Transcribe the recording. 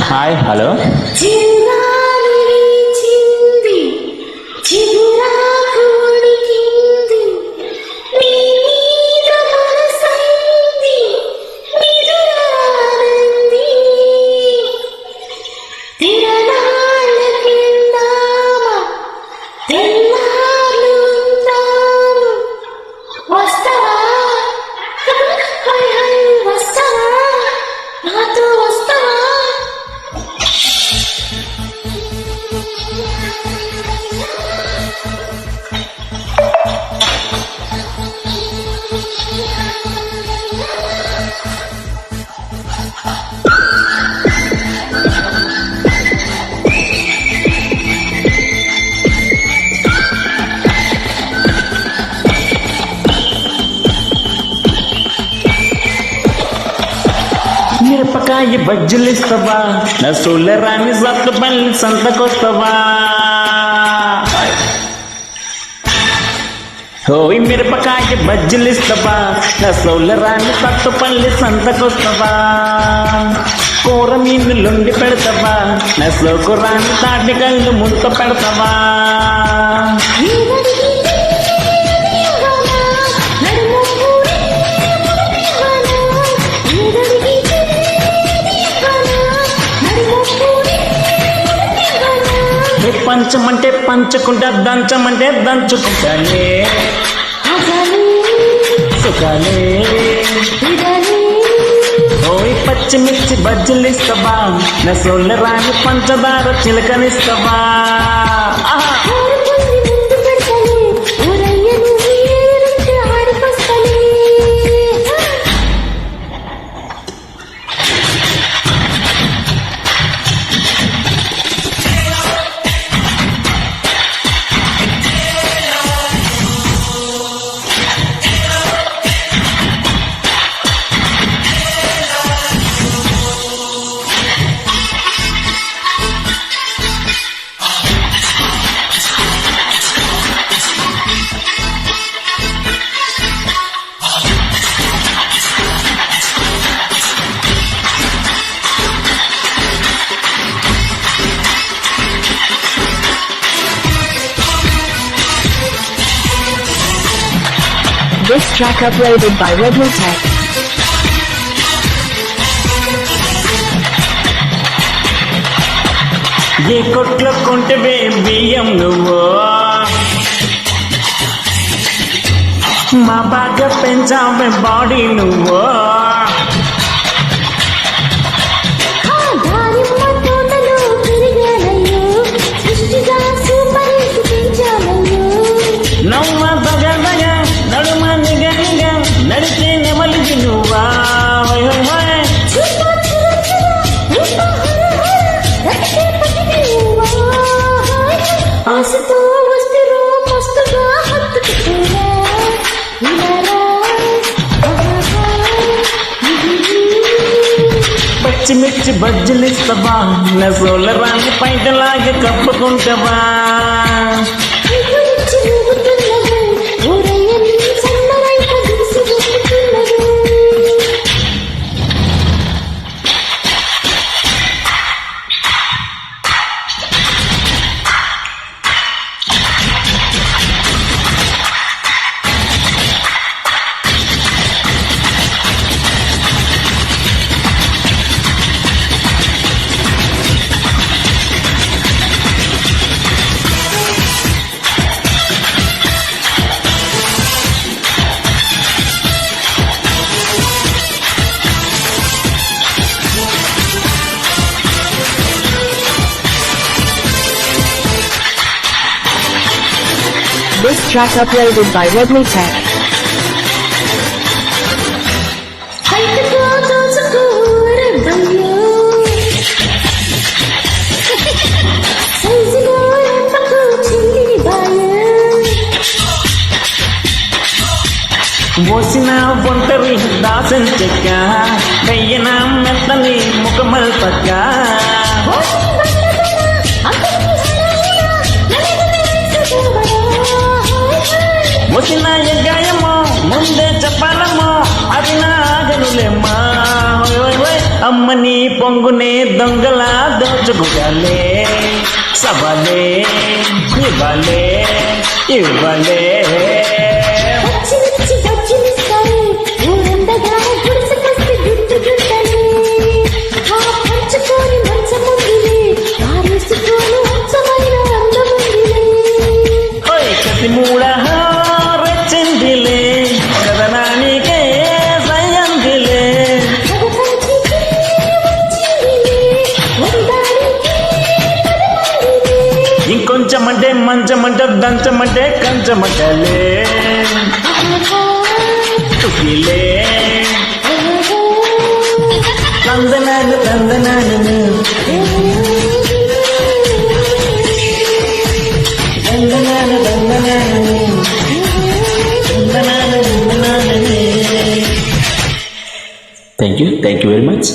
Hi hello మిరపకాయ బజ్జులిస్తావా నా సోలరాని సత్తు పల్లి సంతకొస్తావా ఓయ్ మిరపకాయ బజ్జులిస్తావా నా సోలరాని సత్తు పల్లి సంతకొస్తావా కూర మీనులుండి పెడతావా నా సోకురాని తాటి కళ్ళు ముంత పెడతావా పంచమంటే పంచుకుంటా దంచమంటే దంచుకుంటానే సుఖాలే ఓయ్ పచ్చిమిర్చి బజ్జులిస్తావా నా సోలరాని పంచదార చిలకనిస్తావా This track uploaded by Redmotech. ఏ కొట్లో కొంటవే బియ్యం నువ్వు మా బాగా పెంచావే బాడీ నువ్వు నవ్వ బగ నడుమ నిగ నడిచే నెమలిగి నువ్వా ఆశతో వస్తురు మస్తుగా హత్తుకుపోయా పచ్చిమిర్చి బజ్జులిస్తావా నా సోలరాన్ని పైటలాగా కప్పుకుంటావా This track uploaded by Redmotech. మోసిన ఒంటరి దాసం చెక్క వెయ్యన మెత్తని ముఖమల్ పక్క వచ్చిన గాయమో ముందే చెప్పాలమో అది నాగనులేమ్మా ఓయ్ ఓయ్ ఓయ్. అమ్మ నీ పొంగునే దొంగలా దోచుకుగాలే సవాలే ఇవ్వాలే ఇవ్వాలే వచ్చి వచ్చి వచ్చినిస్తాయి ఊరందగా గుడిసెకొస్తే గుర్తు గుట్టని ఆ పంచుకొని మంచముందిలే ఆరేసుకోను ఉత్సమైన అందముందిలే ఓయ్ కతి మూడ రెచ్చిందిలే కదనానికే సయ్యందిలే జగపంచికి వచ్చిందిలే ఉందానికి పదమందిలే ఇంకొంచెమంటే మంచమంట దంచమంటే కంచమంటలే తుకిలే తందనాలు తందనాలు తందనాలు తందనాలు తందనాలు తందనాలు థ్యాంక్ యూ వెరీ మచ్